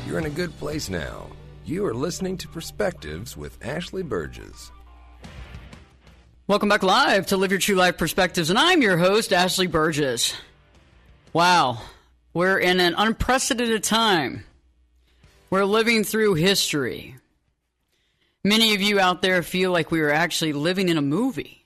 You're in a good place now. You are listening to Perspectives with Ashley Berges. Welcome back live to Live Your True Life Perspectives, and I'm your host, Ashley Berges. Wow, we're in an unprecedented time. We're living through history. Many of you out there feel like we are actually living in a movie.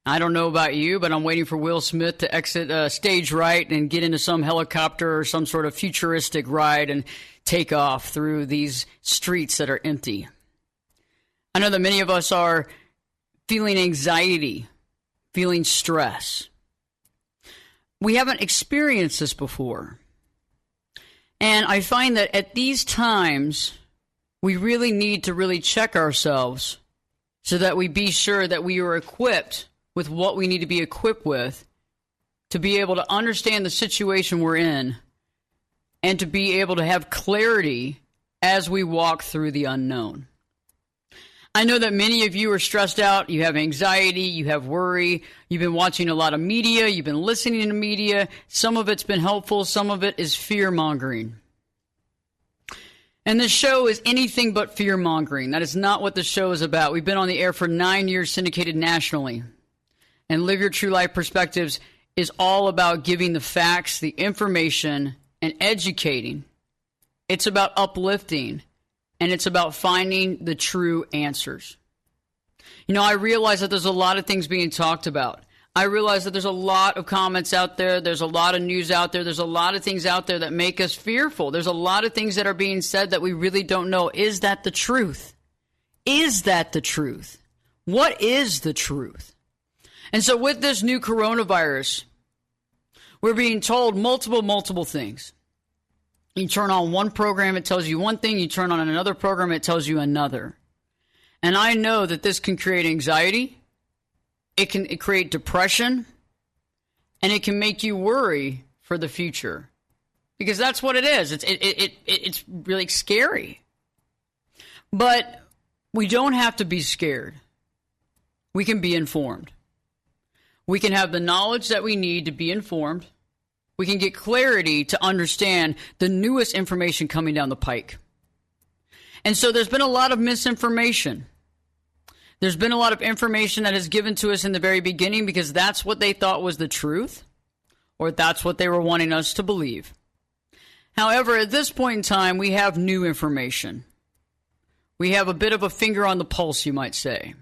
I don't know about you, but I'm waiting for Will Smith to exit stage right and get into some helicopter or some sort of futuristic ride and take off through these streets that are empty. I know that many of us are feeling anxiety, feeling stress. We haven't experienced this before. And I find that at these times, we really need to really check ourselves so that we be sure that we are equipped with what we need to be equipped with to be able to understand the situation we're in and to be able to have clarity as we walk through the unknown. I know that many of you are stressed out, you have anxiety, you have worry, you've been watching a lot of media, you've been listening to media, some of it's been helpful, some of it is fear-mongering. And this show is anything but fear-mongering. That is not what the show is about. We've been on the air for 9 years, syndicated nationally. And Live Your True Life Perspectives is all about giving the facts, the information, and educating. It's about uplifting. And it's about finding the true answers. You know, I realize that there's a lot of things being talked about. I realize that there's a lot of comments out there. There's a lot of news out there. There's a lot of things out there that make us fearful. There's a lot of things that are being said that we really don't know. Is that the truth? Is that the truth? What is the truth? And so with this new coronavirus, we're being told multiple things. You turn on one program, it tells you one thing. You turn on another program, it tells you another. And I know that this can create anxiety. It can create depression. And it can make you worry for the future. Because that's what it is. It's really scary. But we don't have to be scared. We can be informed. We can have the knowledge that we need to be informed. We can get clarity to understand the newest information coming down the pike. And so there's been a lot of misinformation. There's been a lot of information that is given to us in the very beginning because that's what they thought was the truth, or that's what they were wanting us to believe. However, at this point in time, we have new information. We have a bit of a finger on the pulse, you might say.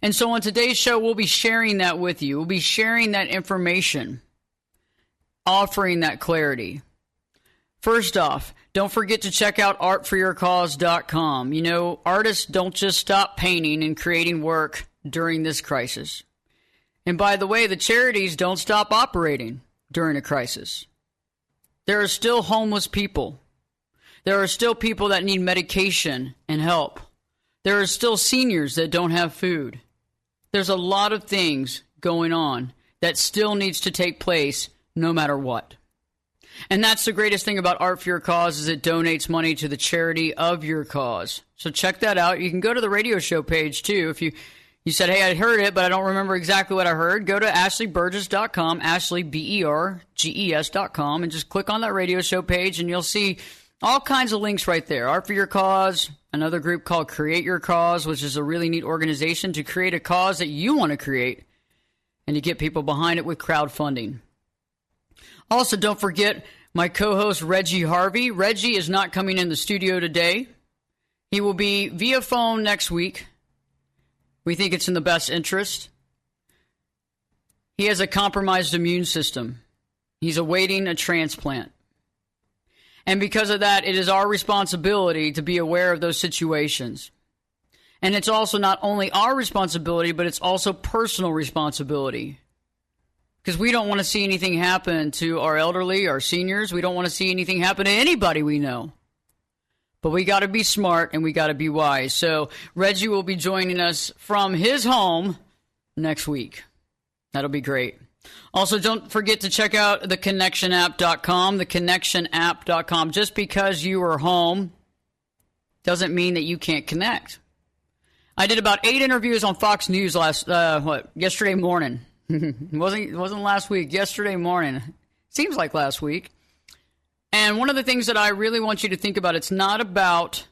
And so on today's show, we'll be sharing that with you. We'll be sharing that information, offering that clarity. First off, don't forget to check out artforyourcause.com. You know, artists don't just stop painting and creating work during this crisis. And by the way, the charities don't stop operating during a crisis. There are still homeless people. There are still people that need medication and help. There are still seniors that don't have food. There's a lot of things going on that still needs to take place no matter what. And that's the greatest thing about Art for Your Cause is it donates money to the charity of your cause. So check that out. You can go to the radio show page too. If you said, hey, I heard it, but I don't remember exactly what I heard, go to ashleyberges.com, Ashley, BERGES.com, and just click on that radio show page and you'll see all kinds of links right there. Art for Your Cause, another group called Create Your Cause, which is a really neat organization to create a cause that you want to create and to get people behind it with crowdfunding. Also, don't forget my co-host, Reggie Harvey. Reggie is not coming in the studio today. He will be via phone next week. We think it's in the best interest. He has a compromised immune system. He's awaiting a transplant. And because of that, it is our responsibility to be aware of those situations. And it's also not only our responsibility, but it's also personal responsibility. Because we don't want to see anything happen to our elderly, our seniors. We don't want to see anything happen to anybody we know. But we got to be smart and we got to be wise. So Reggie will be joining us from his home next week. That'll be great. Also, don't forget to check out theconnectionapp.com, theconnectionapp.com. Just because you are home doesn't mean that you can't connect. I did about 8 interviews on Fox News yesterday morning. It wasn't last week, yesterday morning. Seems like last week. And one of the things that I really want you to think about, it's not about,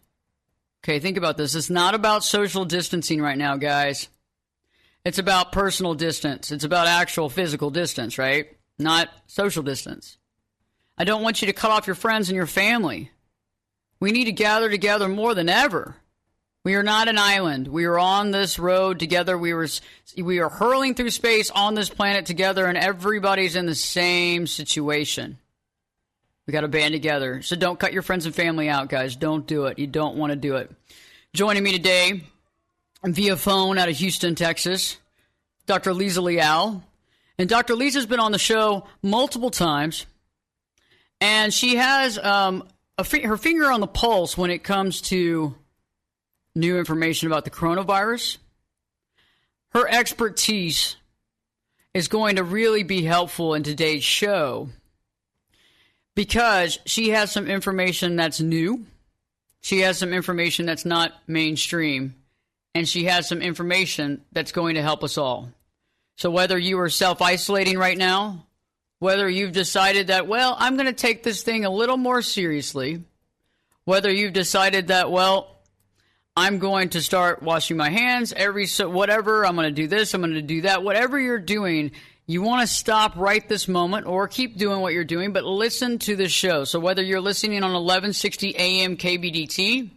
okay, think about this. It's not about social distancing right now, guys. It's about personal distance. It's about actual physical distance, right? Not social distance. I don't want you to cut off your friends and your family. We need to gather together more than ever. We are not an island. We are on this road together. We are hurling through space on this planet together, and everybody's in the same situation. We got to band together. So don't cut your friends and family out, guys. Don't do it. You don't want to do it. Joining me today via phone out of Houston, Texas, Dr. Lisa Leal. And Dr. Lisa's been on the show multiple times, and she has her finger on the pulse when it comes to new information about the coronavirus. Her expertise is going to really be helpful in today's show because she has some information that's new. She has some information that's not mainstream. And she has some information that's going to help us all. So whether you are self-isolating right now, whether you've decided that, well, I'm going to take this thing a little more seriously, whether you've decided that, well, I'm going to start washing my hands whatever, I'm going to do this, I'm going to do that, whatever you're doing, you want to stop right this moment or keep doing what you're doing, but listen to the show. So whether you're listening on 1160 AM KBDT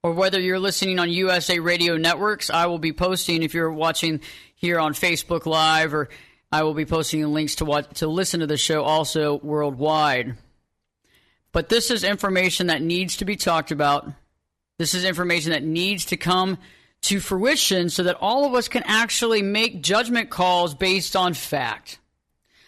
or whether you're listening on USA Radio Networks, I will be posting, if you're watching here on Facebook Live, or I will be posting links to listen to the show also worldwide. But this is information that needs to be talked about. This is information that needs to come to fruition so that all of us can actually make judgment calls based on fact.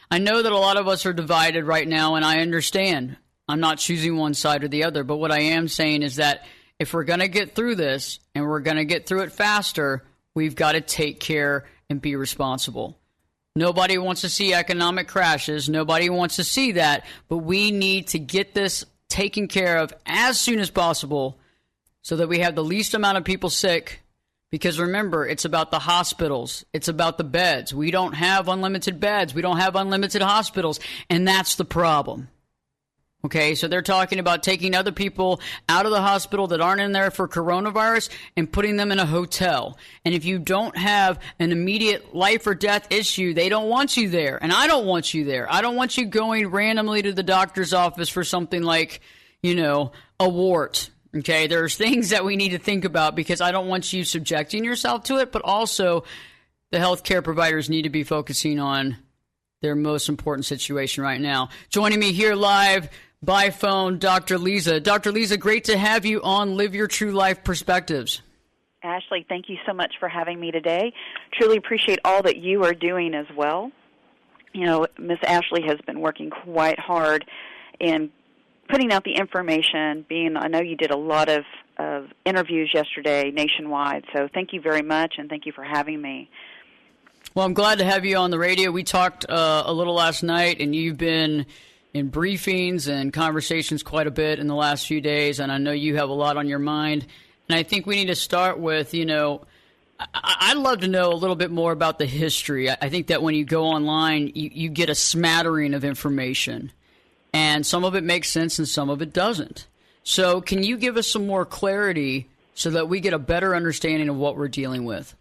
I know that a lot of us are divided right now, and I understand. I'm not choosing one side or the other, but what I am saying is that if we're going to get through this and we're going to get through it faster, we've got to take care and be responsible. Nobody wants to see economic crashes. Nobody wants to see that, but we need to get this taken care of as soon as possible so that we have the least amount of people sick. Because remember, it's about the hospitals. It's about the beds. We don't have unlimited beds. We don't have unlimited hospitals. And that's the problem. Okay, so they're talking about taking other people out of the hospital that aren't in there for coronavirus and putting them in a hotel. And if you don't have an immediate life or death issue, they don't want you there. And I don't want you there. I don't want you going randomly to the doctor's office for something like, a wart. Okay, there's things that we need to think about because I don't want you subjecting yourself to it, but also the healthcare providers need to be focusing on their most important situation right now. Joining me here live by phone, Dr. Lisa. Dr. Lisa, great to have you on Live Your True Life Perspectives. Ashley, thank you so much for having me today. Truly appreciate all that you are doing as well. Miss Ashley has been working quite hard in putting out the information. I know you did a lot of interviews yesterday nationwide, so thank you very much, and thank you for having me. Well, I'm glad to have you on the radio. We talked a little last night, and you've been in briefings and conversations quite a bit in the last few days, and I know you have a lot on your mind. And I think we need to start with, I'd love to know a little bit more about the history. I think that when you go online, you get a smattering of information. And some of it makes sense and some of it doesn't. So can you give us some more clarity so that we get a better understanding of what we're dealing with?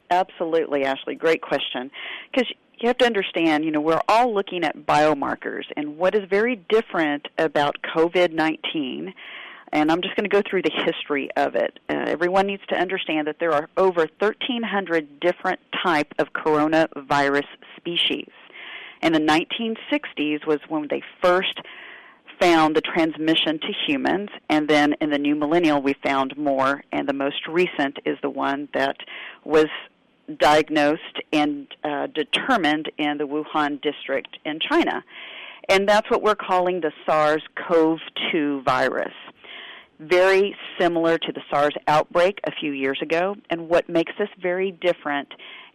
Absolutely, Ashley. Great question. Because you have to understand, we're all looking at biomarkers. And what is very different about COVID-19, and I'm just going to go through the history of it. Everyone needs to understand that there are over 1,300 different type of coronavirus species. In the 1960s was when they first found the transmission to humans, and then in the new millennial we found more, and the most recent is the one that was diagnosed and determined in the Wuhan district in China. And that's what we're calling the SARS-CoV-2 virus. Very similar to the SARS outbreak a few years ago, and what makes this very different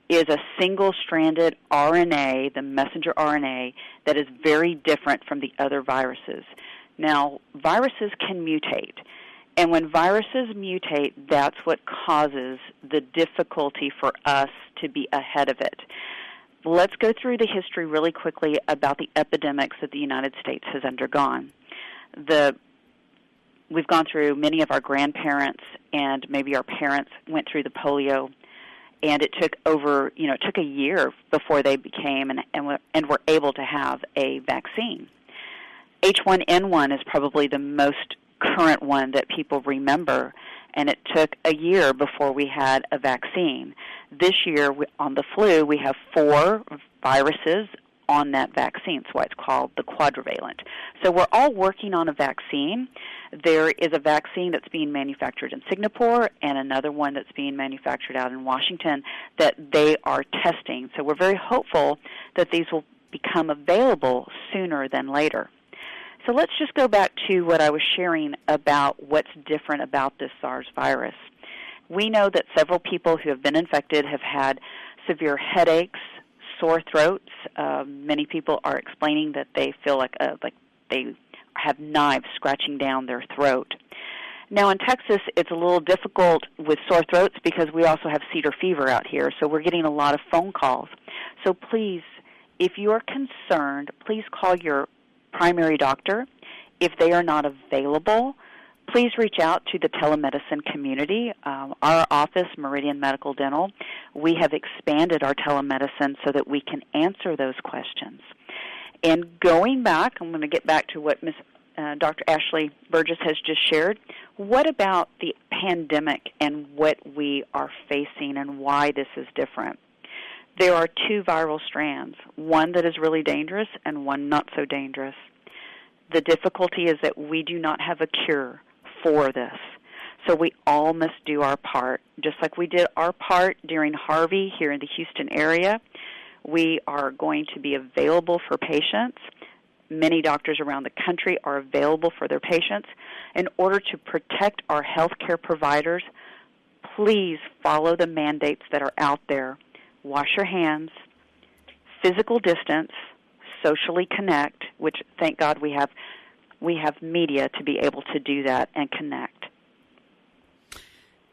is a single-stranded RNA, the messenger RNA, that is very different from the other viruses. Now, viruses can mutate, and when viruses mutate, that's what causes the difficulty for us to be ahead of it. Let's go through the history really quickly about the epidemics that the United States has undergone. we've gone through, many of our grandparents and maybe our parents went through the polio, and it took it took a year before they became and were able to have a vaccine. H1N1 is probably the most current one that people remember, and it took a year before we had a vaccine. This year, on the flu, we have 4 viruses on that vaccine, so it's called the quadrivalent. So we're all working on a vaccine. There is a vaccine that's being manufactured in Singapore and another one that's being manufactured out in Washington that they are testing. So we're very hopeful that these will become available sooner than later. So let's just go back to what I was sharing about what's different about this SARS virus. We know that several people who have been infected have had severe headaches, sore throats. Many people are explaining that they feel like they have knives scratching down their throat. Now in Texas, it's a little difficult with sore throats because we also have cedar fever out here, so we're getting a lot of phone calls. So please, if you are concerned, please call your primary doctor. If they are not available, please reach out to the telemedicine community. Our office, Meridian Medical Dental, we have expanded our telemedicine so that we can answer those questions. And going back, I'm going to get back to what Dr. Ashley Berges has just shared. What about the pandemic and what we are facing and why this is different? There are 2 viral strands, one that is really dangerous and one not so dangerous. The difficulty is that we do not have a cure for this. So we all must do our part. Just like we did our part during Harvey here in the Houston area, we are going to be available for patients. Many doctors around the country are available for their patients. In order to protect our healthcare providers, please follow the mandates that are out there. Wash your hands, physical distance, socially connect, which thank God we have media to be able to do that and connect.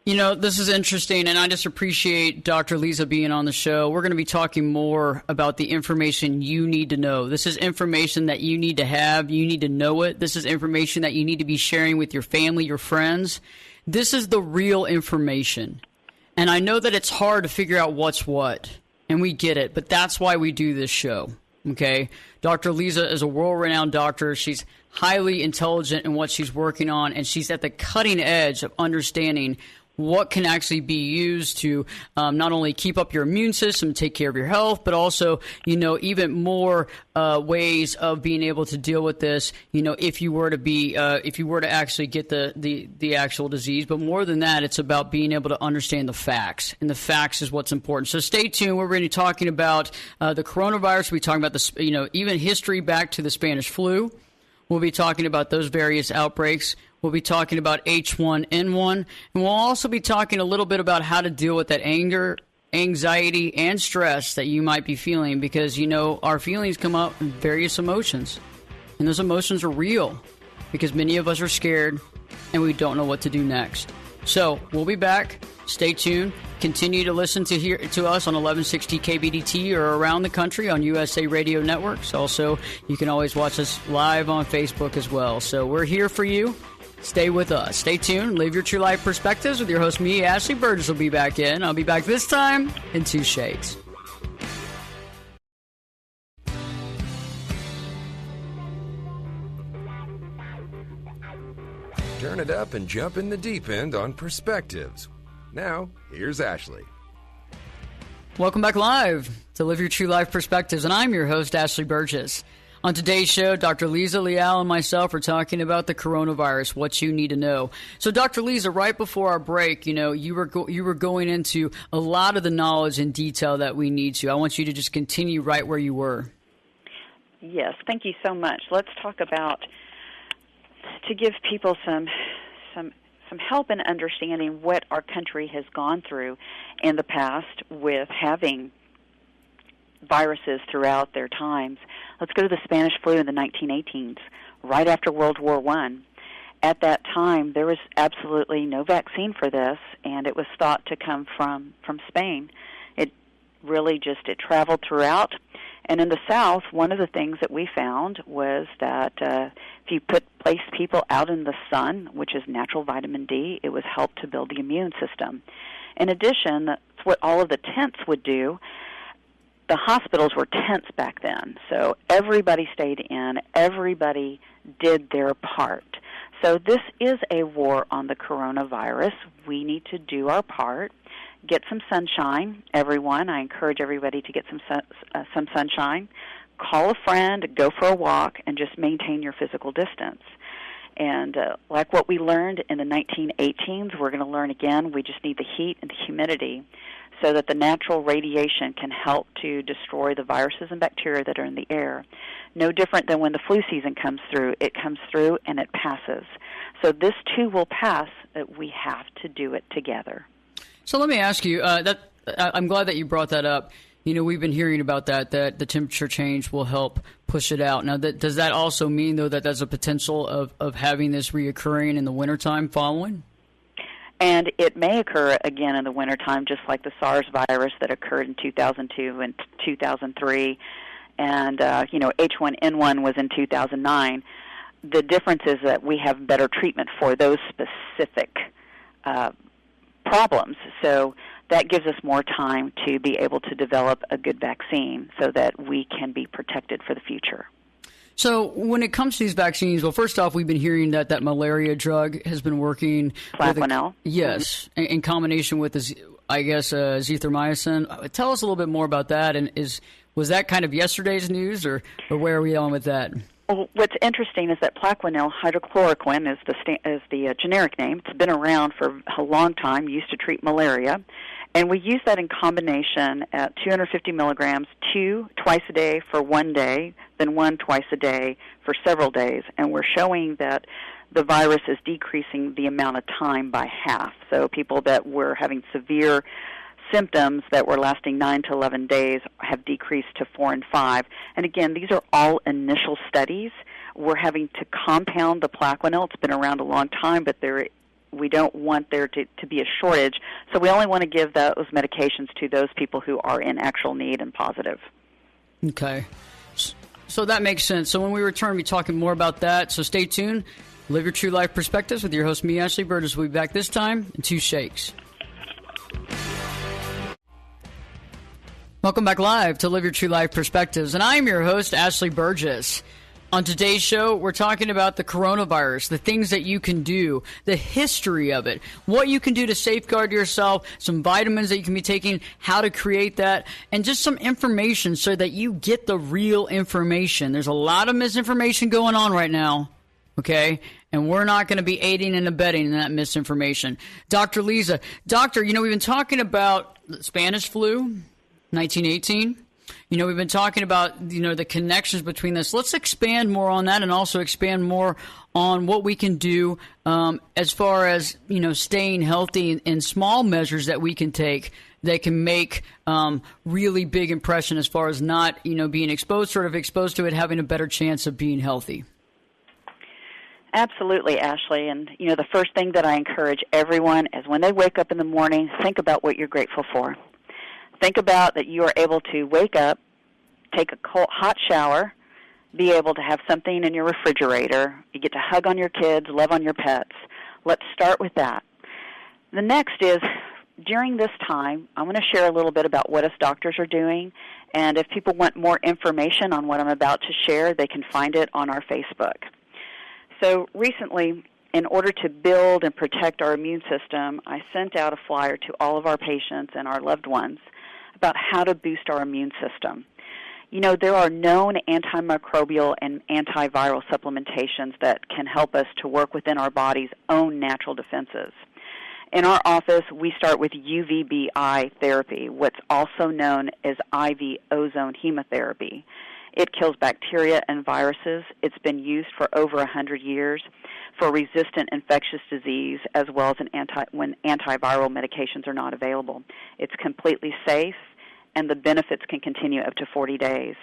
You know, this is interesting, and I just appreciate Dr. Lisa being on the show. We're going to be talking more about the information you need to know. This is information that you need to have. You need to know it. This is information that you need to be sharing with your family, your friends. This is the real information. And I know that it's hard to figure out what's what, and we get it, but that's why we do this show, okay? Dr. Lisa is a world-renowned doctor. She's highly intelligent in what she's working on, and she's at the cutting edge of understanding what can actually be used to not only keep up your immune system, take care of your health, but also, you know, even more ways of being able to deal with this, you know, if you were to actually get the actual disease. But more than that, it's about being able to understand the facts, and the facts is what's important. So stay tuned. We're going to be talking about the coronavirus. We'll be talking about this, you know, even history back to the Spanish flu. We'll be talking about those various outbreaks. We'll be talking about H1N1, and we'll also be talking a little bit about how to deal with that anger, anxiety, and stress that you might be feeling, because, you know, our feelings come up in various emotions, and those emotions are real because many of us are scared and we don't know what to do next. So we'll be back. Stay tuned. Continue to listen to us on 1160 KBDT or around the country on USA Radio Networks. Also, you can always watch us live on Facebook as well. So we're here for you. Stay with us. Stay tuned. Live your true life perspectives with your host, me, Ashley Berges, will be back in. I'll be back this time in 2 shakes. Turn it up and jump in the deep end on Perspectives. Now, here's Ashley. Welcome back live to Live Your True Life Perspectives, and I'm your host, Ashley Berges. On today's show, Dr. Lisa Leal and myself are talking about the coronavirus, what you need to know. So, Dr. Lisa, right before our break, you know, you were going into a lot of the knowledge and detail that we need to. I want you to just continue right where you were. Yes, thank you so much. Let's talk about, to give people some help in understanding what our country has gone through in the past with having viruses throughout their times. Let's go to the Spanish flu in the 1918s, right after World War I. At that time, there was absolutely no vaccine for this, and it was thought to come from Spain. It traveled throughout. And in the South, one of the things that we found was that if you put placed people out in the sun, which is natural vitamin D. It was helped to build the immune system. In addition, that's what all of the tents would do. The hospitals were tents back then, so everybody stayed in, everybody did their part. So this is a war on the coronavirus. We need to do our part. Get some sunshine, everyone. I encourage everybody to get some sunshine. Call a friend, go for a walk, and just maintain your physical distance. And like what we learned in the 1918s, we're going to learn again. We just need the heat and the humidity so that the natural radiation can help to destroy the viruses and bacteria that are in the air. No different than when the flu season comes through. It comes through and it passes. So this too will pass, but we have to do it together. So let me ask you, I'm glad that you brought that up. You know, we've been hearing about that the temperature change will help push it out. Now, does that also mean, though, that there's a potential of having this reoccurring in the wintertime following? And it may occur again in the wintertime, just like the SARS virus that occurred in 2002 and 2003. And, H1N1 was in 2009. The difference is that we have better treatment for those specific problems. So that gives us more time to be able to develop a good vaccine so that we can be protected for the future. So when it comes to these vaccines, well, first off, we've been hearing that malaria drug has been working. Plaquenil. Yes, in combination with, azithromycin. Tell us a little bit more about that. And was that kind of yesterday's news, or where are we on with that? Well, what's interesting is that Plaquenil, hydrochloroquine, is the generic name. It's been around for a long time, used to treat malaria. And we use that in combination at 250 milligrams, 2 twice a day for 1 day, then 1 twice a day for several days. And we're showing that the virus is decreasing the amount of time by half. So people that were having severe symptoms that were lasting 9 to 11 days have decreased to 4 and 5. And again, these are all initial studies. We're having to compound the Plaquenil. It's been around a long time, but we don't want there to be a shortage, so we only want to give those medications to those people who are in actual need and positive. Okay. So that makes sense. So when we return, we'll be talking more about that. So stay tuned. Live your true life perspectives with your host, me, Ashley Berges. We'll be back this time in 2 shakes. Welcome back live to Live Your True Life Perspectives, and I'm your host, Ashley Berges. On today's show, we're talking about the coronavirus, the things that you can do, the history of it, what you can do to safeguard yourself, some vitamins that you can be taking, how to create that, and just some information so that you get the real information. There's a lot of misinformation going on right now, okay? And we're not going to be aiding and abetting in that misinformation. Dr. Lisa, Doctor, we've been talking about the Spanish flu, 1918. We've been talking about, the connections between this. Let's expand more on that and also expand more on what we can do as far as, staying healthy and small measures that we can take that can make really big impression as far as not, being exposed to it, having a better chance of being healthy. Absolutely, Ashley. And, the first thing that I encourage everyone is when they wake up in the morning, think about what you're grateful for. Think about that you are able to wake up, take a hot shower, be able to have something in your refrigerator. You get to hug on your kids, love on your pets. Let's start with that. The next is, during this time, I'm going to share a little bit about what us doctors are doing. And if people want more information on what I'm about to share, they can find it on our Facebook. So recently, in order to build and protect our immune system, I sent out a flyer to all of our patients and our loved ones about how to boost our immune system. There are known antimicrobial and antiviral supplementations that can help us to work within our body's own natural defenses. In our office, we start with UVBI therapy, what's also known as IV ozone hemotherapy. It kills bacteria and viruses. It's been used for over 100 years for resistant infectious disease as well as when antiviral medications are not available. It's completely safe, and the benefits can continue up to 40 days.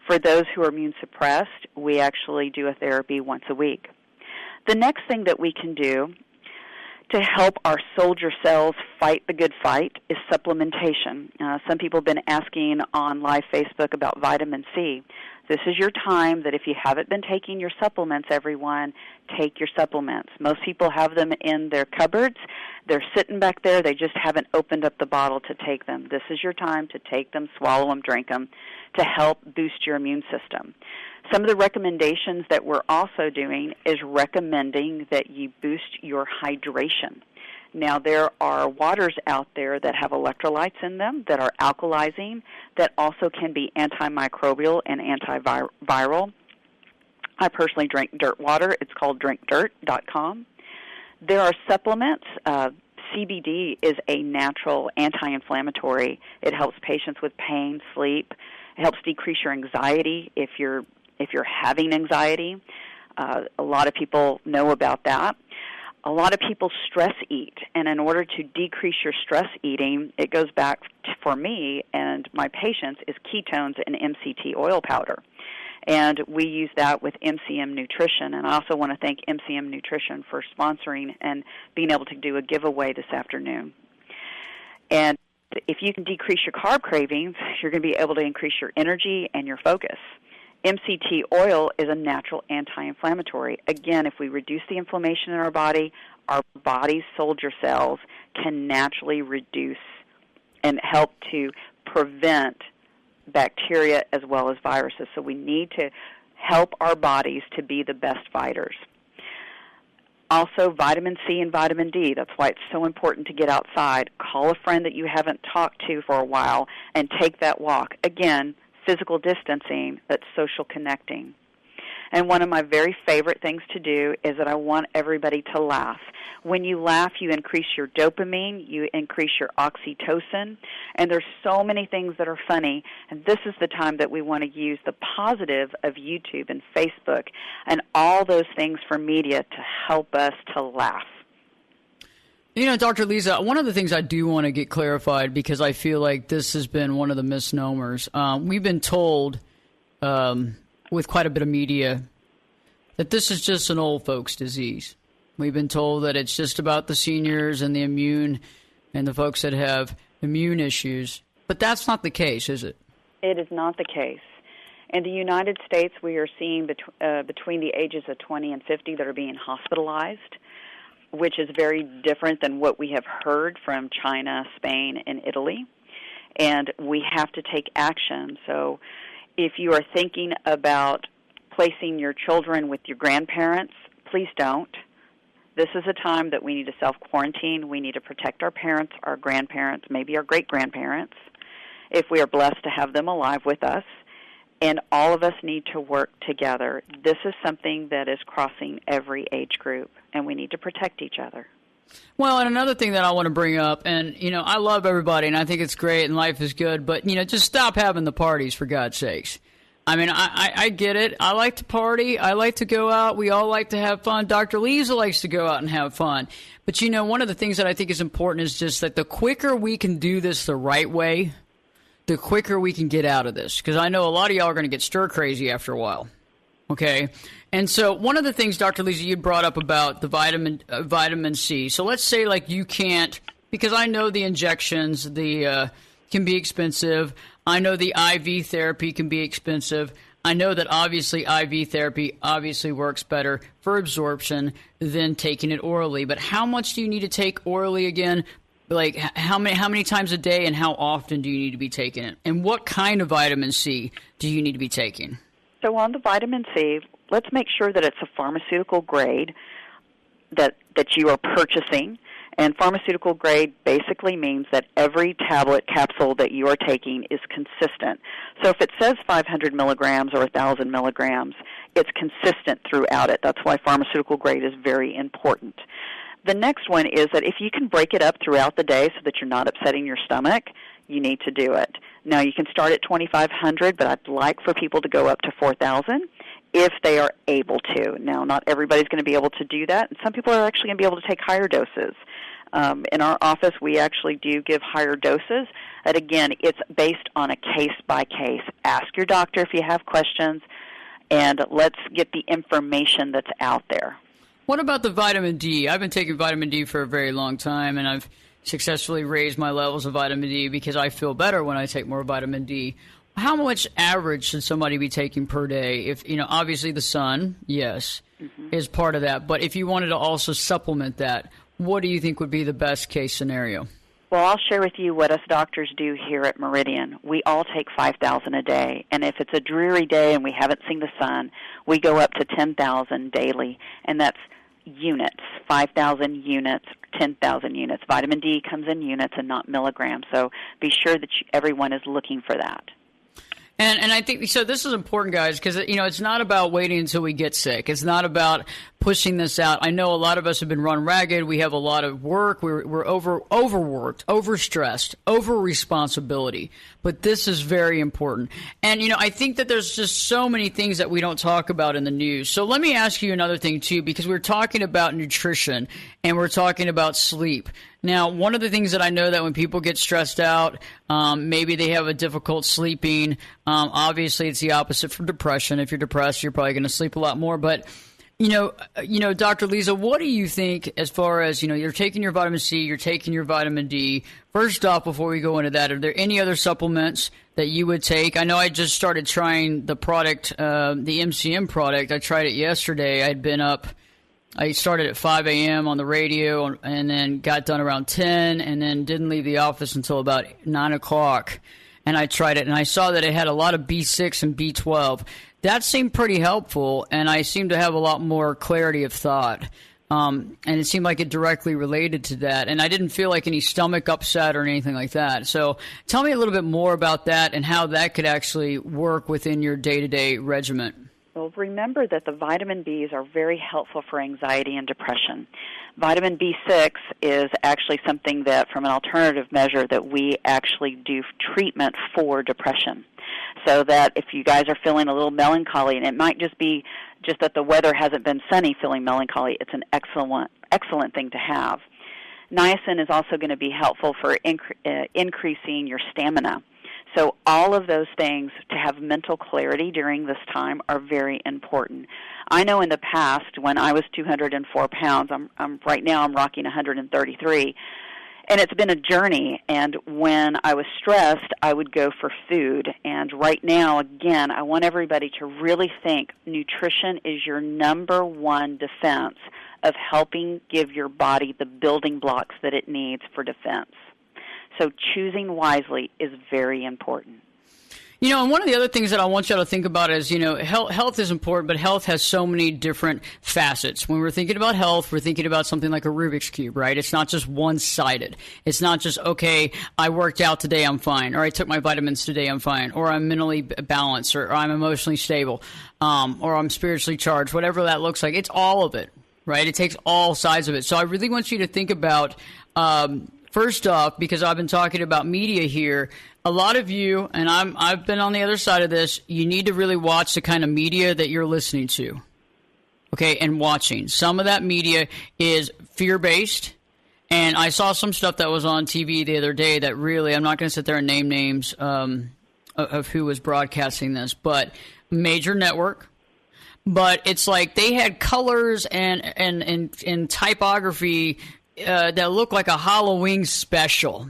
For those who are immune suppressed, we actually do a therapy once a week. The next thing that we can do to help our soldier cells fight the good fight is supplementation. Some people have been asking on live Facebook about vitamin C. This is your time that if you haven't been taking your supplements, everyone, take your supplements. Most people have them in their cupboards. They're sitting back there. They just haven't opened up the bottle to take them. This is your time to take them, swallow them, drink them, to help boost your immune system. Some of the recommendations that we're also doing is recommending that you boost your hydration. Now, there are waters out there that have electrolytes in them that are alkalizing, that also can be antimicrobial and antiviral. I personally drink dirt water. It's called drinkdirt.com. There are supplements. CBD is a natural anti-inflammatory. It helps patients with pain, sleep. It helps decrease your anxiety if you're having anxiety. A lot of people know about that. A lot of people stress eat, and in order to decrease your stress eating, it goes back for me and my patients is ketones and MCT oil powder. And we use that with MCM Nutrition, and I also want to thank MCM Nutrition for sponsoring and being able to do a giveaway this afternoon. And if you can decrease your carb cravings, you're going to be able to increase your energy and your focus. MCT oil is a natural anti-inflammatory. Again, if we reduce the inflammation in our body's soldier cells can naturally reduce and help to prevent bacteria as well as viruses. So we need to help our bodies to be the best fighters. Also, vitamin C and vitamin D. That's why it's so important to get outside. Call a friend that you haven't talked to for a while and take that walk. Again, physical distancing, but social connecting. And one of my very favorite things to do is that I want everybody to laugh. When you laugh, you increase your dopamine, you increase your oxytocin, and there's so many things that are funny, and this is the time that we want to use the positive of YouTube and Facebook and all those things for media to help us to laugh. You know, Dr. Lisa, one of the things I do want to get clarified, because I feel like this has been one of the misnomers. We've been told with quite a bit of media that this is just an old folks' disease. We've been told that it's just about the seniors and the immune and the folks that have immune issues. But that's not the case, is it? It is not the case. In the United States, we are seeing between the ages of 20 and 50 that are being hospitalized, which is very different than what we have heard from China, Spain, and Italy. And we have to take action. So if you are thinking about placing your children with your grandparents, please don't. This is a time that we need to self-quarantine. We need to protect our parents, our grandparents, maybe our great-grandparents, if we are blessed to have them alive with us. And all of us need to work together. This is something that is crossing every age group, and we need to protect each other. Well, and another thing that I want to bring up, and, you know, I love everybody, and I think it's great, and life is good, but, you know, just stop having the parties, for God's sakes. I mean, I get it. I like to party. I like to go out. We all like to have fun. Dr. Lisa likes to go out and have fun. But, you know, one of the things that I think is important is just that the quicker we can do this the right way, the quicker we can get out of this. Because I know a lot of y'all are going to get stir crazy after a while. Okay? And so one of the things, Dr. Lisa, you brought up about the vitamin C. So let's say, like, you can't, because I know the injections can be expensive. I know the IV therapy can be expensive. I know that obviously IV therapy obviously works better for absorption than taking it orally. But how much do you need to take orally again? Like, how many times a day, and how often do you need to be taking it? And what kind of vitamin C do you need to be taking? So on the vitamin C, let's make sure that it's a pharmaceutical grade that you are purchasing. And pharmaceutical grade basically means that every tablet capsule that you are taking is consistent. So if it says 500 milligrams or 1,000 milligrams, it's consistent throughout it. That's why pharmaceutical grade is very important. The next one is that if you can break it up throughout the day so that you're not upsetting your stomach, you need to do it. Now, you can start at 2,500, but I'd like for people to go up to 4,000 if they are able to. Now, not everybody's going to be able to do that, and some people are actually going to be able to take higher doses. In our office, we actually do give higher doses. And again, it's based on a case-by-case. Ask your doctor if you have questions, and let's get the information that's out there. What about the vitamin D? I've been taking vitamin D for a very long time, and I've successfully raised my levels of vitamin D because I feel better when I take more vitamin D. How much average should somebody be taking per day? If, obviously the sun, yes, is part of that. But if you wanted to also supplement that, what do you think would be the best case scenario? Well, I'll share with you what us doctors do here at Meridian. We all take 5,000 a day, and if it's a dreary day and we haven't seen the sun, we go up to 10,000 daily, and that's units, 5,000 units, 10,000 units. Vitamin D comes in units and not milligrams, so be sure that everyone is looking for that. And I think, so this is important, guys, because, it's not about waiting until we get sick. It's not about pushing this out. I know a lot of us have been run ragged. We have a lot of work. We're overworked, overstressed, over-responsibility. But this is very important. And, I think that there's just so many things that we don't talk about in the news. So let me ask you another thing, too, because we're talking about nutrition and we're talking about sleep. Now, one of the things that I know that when people get stressed out, maybe they have a difficult sleeping. Obviously, it's the opposite for depression. If you're depressed, you're probably going to sleep a lot more. But, Dr. Lisa, what do you think as far as, you're taking your vitamin C, you're taking your vitamin D. First off, before we go into that, are there any other supplements that you would take? I know I just started trying the product, the MCM product. I tried it yesterday. I started at 5 a.m. on the radio and then got done around 10 and then didn't leave the office until about 9 o'clock. And I tried it, and I saw that it had a lot of B6 and B12. That seemed pretty helpful, and I seemed to have a lot more clarity of thought. And it seemed like it directly related to that. And I didn't feel like any stomach upset or anything like that. So tell me a little bit more about that and how that could actually work within your day-to-day regimen. Well, remember that the vitamin Bs are very helpful for anxiety and depression. Vitamin B6 is actually something that, from an alternative measure, that we actually do treatment for depression. So that if you guys are feeling a little melancholy, and it might just be just that the weather hasn't been sunny, feeling melancholy, it's an excellent thing to have. Niacin is also going to be helpful for increasing your stamina. So all of those things to have mental clarity during this time are very important. I know in the past when I was 204 pounds, right now I'm rocking 133, and it's been a journey. And when I was stressed, I would go for food. And right now, again, I want everybody to really think nutrition is your number one defense of helping give your body the building blocks that it needs for defense. So choosing wisely is very important. And one of the other things that I want y'all to think about is, health is important, but health has so many different facets. When we're thinking about health, we're thinking about something like a Rubik's Cube, right? It's not just one-sided. It's not just, okay, I worked out today, I'm fine, or I took my vitamins today, I'm fine, or I'm mentally balanced, or I'm emotionally stable, or I'm spiritually charged, whatever that looks like. It's all of it, right? It takes all sides of it. So I really want you to think about first off, because I've been talking about media here, a lot of you, and I've been on the other side of this, you need to really watch the kind of media that you're listening to, okay, and watching. Some of that media is fear-based, and I saw some stuff that was on TV the other day that really, I'm not going to sit there and name names of who was broadcasting this, but major network. But it's like they had colors and typography that look like a Halloween special.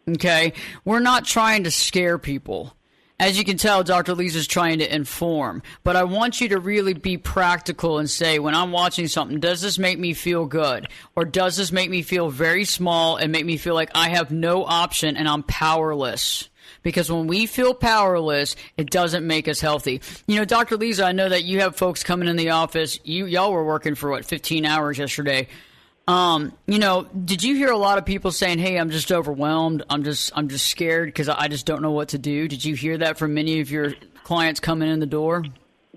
Okay? We're not trying to scare people. As you can tell, Dr. Lisa's trying to inform. But I want you to really be practical and say, when I'm watching something, does this make me feel good? Or does this make me feel very small and make me feel like I have no option and I'm powerless? Because when we feel powerless, it doesn't make us healthy. Dr. Lisa, I know that you have folks coming in the office. Y'all were working for, 15 hours yesterday. Did you hear a lot of people saying, hey, I'm just overwhelmed. I'm just scared because I just don't know what to do. Did you hear that from many of your clients coming in the door?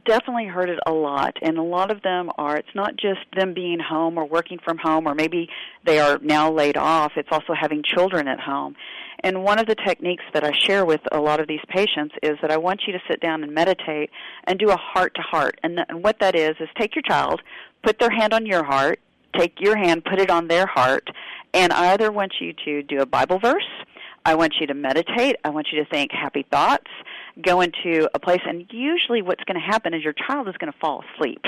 Definitely heard it a lot. And a lot of them it's not just them being home or working from home, or maybe they are now laid off. It's also having children at home. And one of the techniques that I share with a lot of these patients is that I want you to sit down and meditate and do a heart-to-heart. And what that is take your child, put their hand on your heart, take your hand, put it on their heart, and I either want you to do a Bible verse, I want you to meditate, I want you to think happy thoughts, go into a place, and usually what's going to happen is your child is going to fall asleep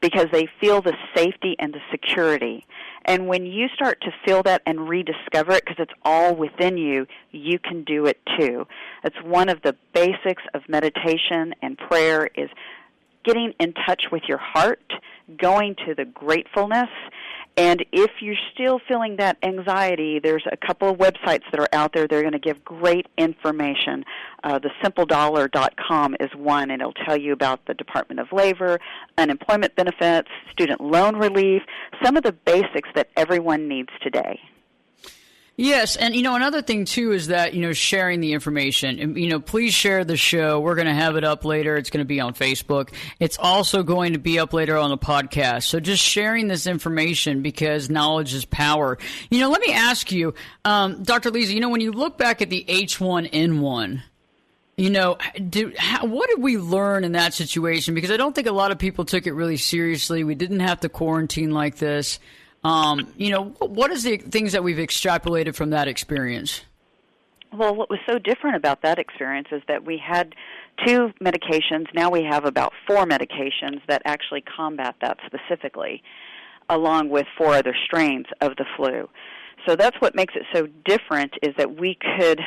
because they feel the safety and the security. And when you start to feel that and rediscover it, because it's all within you, you can do it too. It's one of the basics of meditation and prayer is getting in touch with your heart, going to the gratefulness. And if you're still feeling that anxiety, there's a couple of websites that are out there that are going to give great information. The simpledollar.com is one, and it'll tell you about the Department of Labor, unemployment benefits, student loan relief, some of the basics that everyone needs today. Yes, and, another thing, too, is that, sharing the information. And, please share the show. We're going to have it up later. It's going to be on Facebook. It's also going to be up later on the podcast. So just sharing this information because knowledge is power. Let me ask you, Dr. Lisa, when you look back at the H1N1, what did we learn in that situation? Because I don't think a lot of people took it really seriously. We didn't have to quarantine like this. What is the things that we've extrapolated from that experience? Well, what was so different about that experience is that we had 2 medications. Now we have about 4 medications that actually combat that specifically, along with 4 other strains of the flu. So that's what makes it so different is that we could,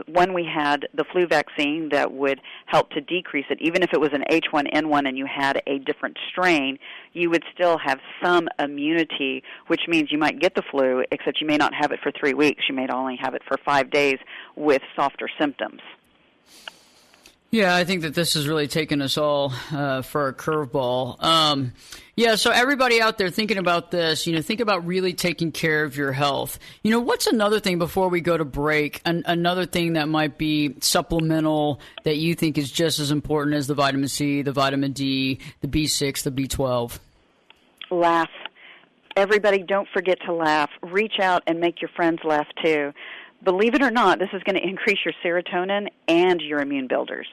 when we had the flu vaccine that would help to decrease it, even if it was an H1N1 and you had a different strain, you would still have some immunity, which means you might get the flu, except you may not have it for 3 weeks. You may only have it for 5 days with softer symptoms. Yeah, I think that this has really taken us all for a curveball. So everybody out there thinking about this, think about really taking care of your health. What's another thing before we go to break, another thing that might be supplemental that you think is just as important as the vitamin C, the vitamin D, the B6, the B12? Laugh. Everybody, don't forget to laugh. Reach out and make your friends laugh too. Believe it or not, this is going to increase your serotonin and your immune builders.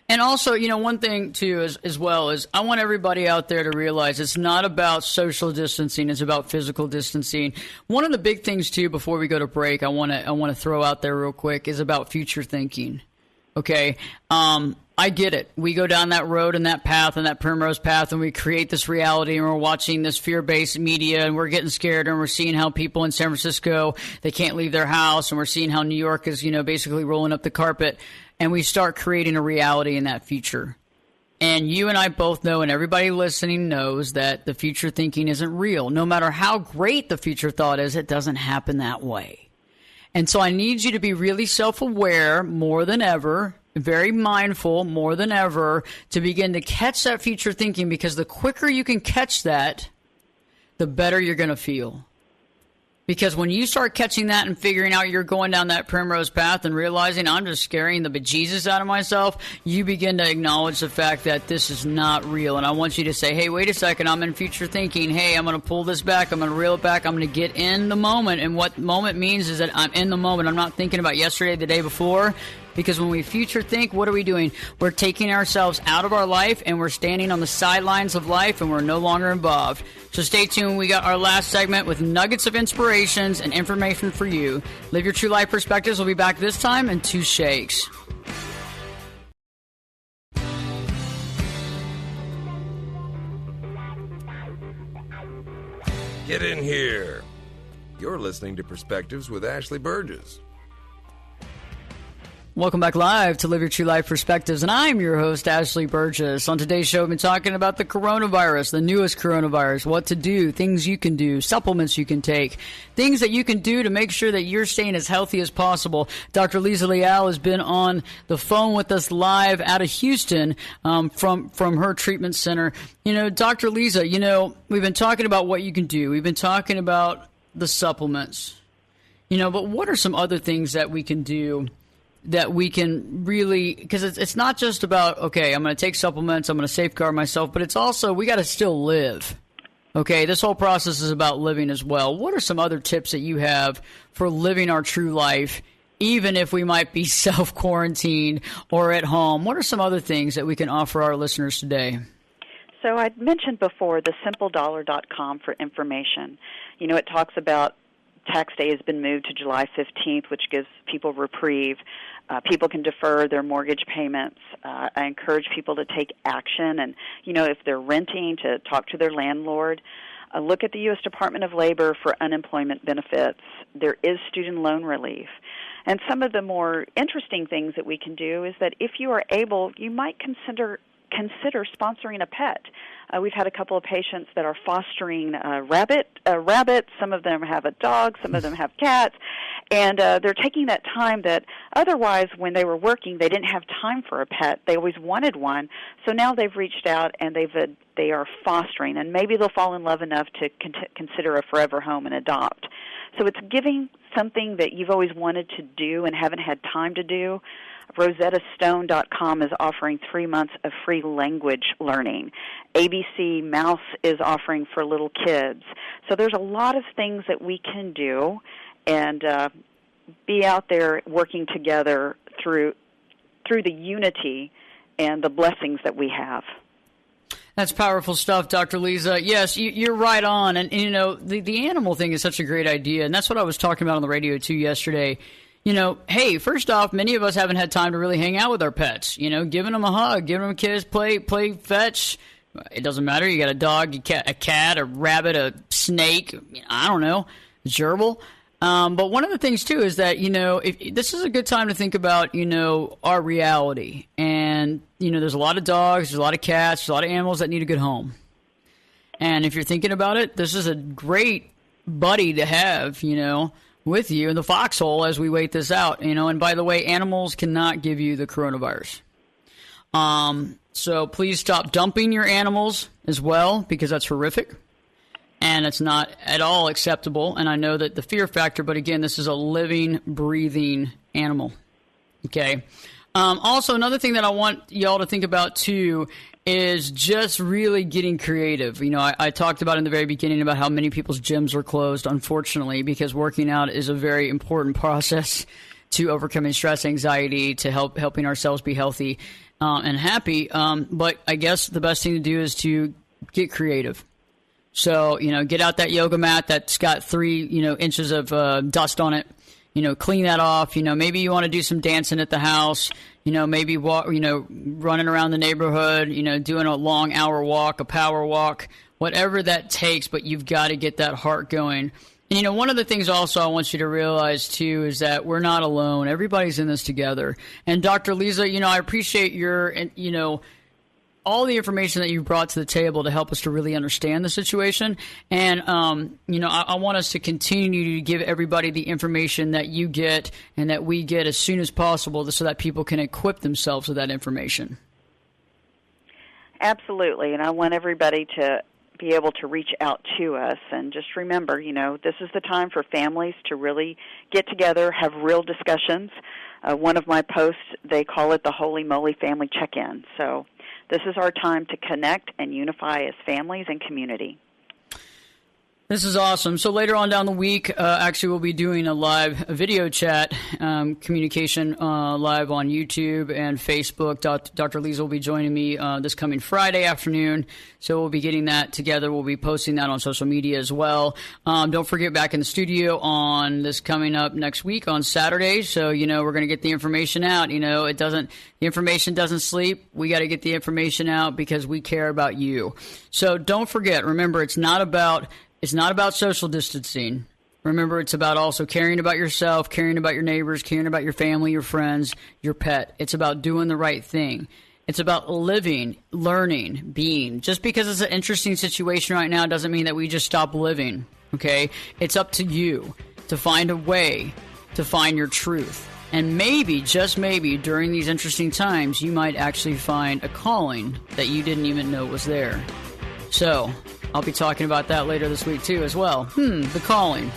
And also, one thing, too, as well, is I want everybody out there to realize it's not about social distancing. It's about physical distancing. One of the big things, too, before we go to break, I want to throw out there real quick is about future thinking. Okay? I get it. We go down that road and that path and that primrose path and we create this reality and we're watching this fear-based media and we're getting scared and we're seeing how people in San Francisco, they can't leave their house and we're seeing how New York is, basically rolling up the carpet and we start creating a reality in that future. And you and I both know and everybody listening knows that the future thinking isn't real. No matter how great the future thought is, it doesn't happen that way. And so I need you to be really self-aware more than ever, very mindful more than ever to begin to catch that future thinking because the quicker you can catch that, the better you're going to feel. Because when you start catching that and figuring out you're going down that primrose path and realizing I'm just scaring the bejesus out of myself, you begin to acknowledge the fact that this is not real. And I want you to say, hey, wait a second, I'm in future thinking. Hey, I'm going to pull this back. I'm going to reel it back. I'm going to get in the moment. And what moment means is that I'm in the moment. I'm not thinking about yesterday, the day before. Because when we future think, what are we doing? We're taking ourselves out of our life and we're standing on the sidelines of life and we're no longer involved. So stay tuned. We got our last segment with nuggets of inspirations and information for you. Live Your True Life Perspectives. We'll be back this time in 2 shakes. Get in here. You're listening to Perspectives with Ashley Berges. Welcome back live to Live Your True Life Perspectives, and I'm your host, Ashley Berges. On today's show, we've been talking about the coronavirus, the newest coronavirus, what to do, things you can do, supplements you can take, things that you can do to make sure that you're staying as healthy as possible. Dr. Lisa Leal has been on the phone with us live out of Houston from her treatment center. Dr. Lisa, we've been talking about what you can do. We've been talking about the supplements, but what are some other things that we can do that we can really, because it's not just about, okay, I'm going to take supplements, I'm going to safeguard myself, but it's also, we got to still live. Okay, this whole process is about living as well. What are some other tips that you have for living our true life, even if we might be self-quarantined or at home? What are some other things that we can offer our listeners today? So I mentioned before the simpledollar.com for information. It talks about tax day has been moved to July 15th, which gives people reprieve. People can defer their mortgage payments. I encourage people to take action and, if they're renting, to talk to their landlord. Look at the U.S. Department of Labor for unemployment benefits. There is student loan relief. And some of the more interesting things that we can do is that if you are able, you might consider sponsoring a pet. We've had a couple of patients that are fostering rabbits. Some of them have a dog. Some of them have cats. And they're taking that time that otherwise when they were working, they didn't have time for a pet. They always wanted one. So now they've reached out and they are fostering. And maybe they'll fall in love enough to consider a forever home and adopt. So it's giving something that you've always wanted to do and haven't had time to do. RosettaStone.com is offering 3 months of free language learning. ABC Mouse is offering for little kids. So there's a lot of things that we can do and be out there working together through the unity and the blessings that we have. That's powerful stuff, Dr. Lisa. Yes, you're right on. And the animal thing is such a great idea. And that's what I was talking about on the radio, too, yesterday. Hey, first off, many of us haven't had time to really hang out with our pets. Giving them a hug, giving them a kiss, play fetch. It doesn't matter. You got a dog, a cat, a rabbit, a snake. I don't know, a gerbil. But one of the things, too, is that, if this is a good time to think about, our reality. And, there's a lot of dogs, there's a lot of cats, there's a lot of animals that need a good home. And if you're thinking about it, this is a great buddy to have, with you in the foxhole as we wait this out. And by the way, animals cannot give you the coronavirus. So please stop dumping your animals as well, because that's horrific. And it's not at all acceptable. And I know that the fear factor, but again, this is a living, breathing animal. Okay. Also, another thing that I want y'all to think about, too, is just really getting creative. I talked about in the very beginning about how many people's gyms are closed, unfortunately, because working out is a very important process to overcoming stress, anxiety, to helping ourselves be healthy and happy. But I guess the best thing to do is to get creative. So, get out that yoga mat that's got 3, inches of dust on it. Clean that off. Maybe you want to do some dancing at the house. Maybe walk, running around the neighborhood, doing a long hour walk, a power walk, whatever that takes. But you've got to get that heart going. And, one of the things also I want you to realize, too, is that we're not alone. Everybody's in this together. And Dr. Lisa, I appreciate your, all the information that you brought to the table to help us to really understand the situation. And, I want us to continue to give everybody the information that you get and that we get as soon as possible so that people can equip themselves with that information. Absolutely. And I want everybody to be able to reach out to us. And just remember, this is the time for families to really get together, have real discussions. One of my posts, they call it the Holy Moly Family Check-In. So this is our time to connect and unify as families and community. This is awesome. So later on down the week, actually we'll be doing a live video chat, communication live on YouTube and Facebook. Dr. Lisa will be joining me this coming Friday afternoon. So we'll be getting that together. We'll be posting that on social media as well. Don't forget, back in the studio on this coming up next week on Saturday. So, we're going to get the information out. The information doesn't sleep. We got to get the information out because we care about you. So don't forget, remember, it's not about social distancing. Remember, it's about also caring about yourself, caring about your neighbors, caring about your family, your friends, your pet. It's about doing the right thing. It's about living, learning, being. Just because it's an interesting situation right now doesn't mean that we just stop living, okay? It's up to you to find a way to find your truth. And maybe, just maybe, during these interesting times, you might actually find a calling that you didn't even know was there. So I'll be talking about that later this week, too, as well. The calling.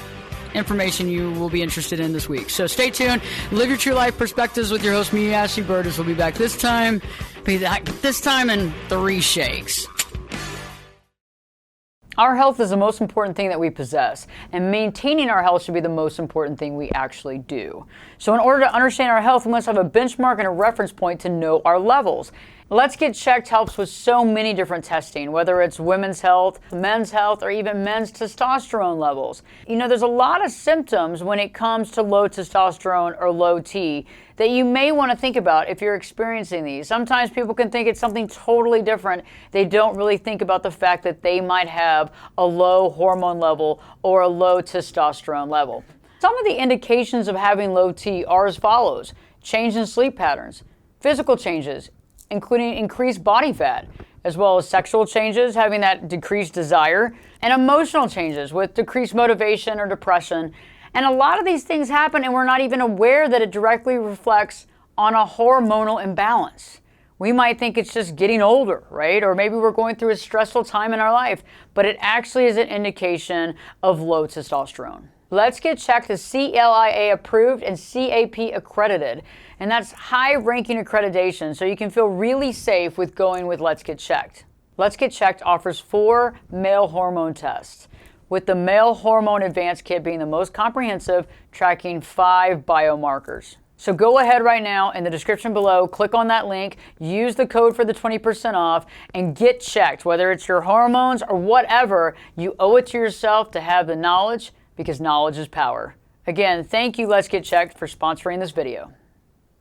Information you will be interested in this week. So stay tuned. Live Your True Life Perspectives with your host, me, Ashley Berges. We'll be back this time. This time in 3 shakes. Our health is the most important thing that we possess, and maintaining our health should be the most important thing we actually do. So in order to understand our health, we must have a benchmark and a reference point to know our levels. Let's Get Checked helps with so many different testing, whether it's women's health, men's health, or even men's testosterone levels. You know, there's a lot of symptoms when it comes to low testosterone or low T that you may want to think about if you're experiencing these. Sometimes people can think it's something totally different. They don't really think about the fact that they might have a low hormone level or a low testosterone level. Some of the indications of having low T are as follows: change in sleep patterns, physical changes, including increased body fat, as well as sexual changes, having that decreased desire, and emotional changes with decreased motivation or depression. And a lot of these things happen and we're not even aware that it directly reflects on a hormonal imbalance. We might think it's just getting older, right? Or maybe we're going through a stressful time in our life, but it actually is an indication of low testosterone. Let's Get Checked is CLIA approved and CAP accredited, and that's high-ranking accreditation, so you can feel really safe with going with Let's Get Checked. Let's Get Checked offers 4 male hormone tests, with the Male Hormone Advanced Kit being the most comprehensive, tracking 5 biomarkers. So go ahead right now in the description below, click on that link, use the code for the 20% off, and get checked. Whether it's your hormones or whatever, you owe it to yourself to have the knowledge, because knowledge is power. Again, thank you, Let's Get Checked, for sponsoring this video.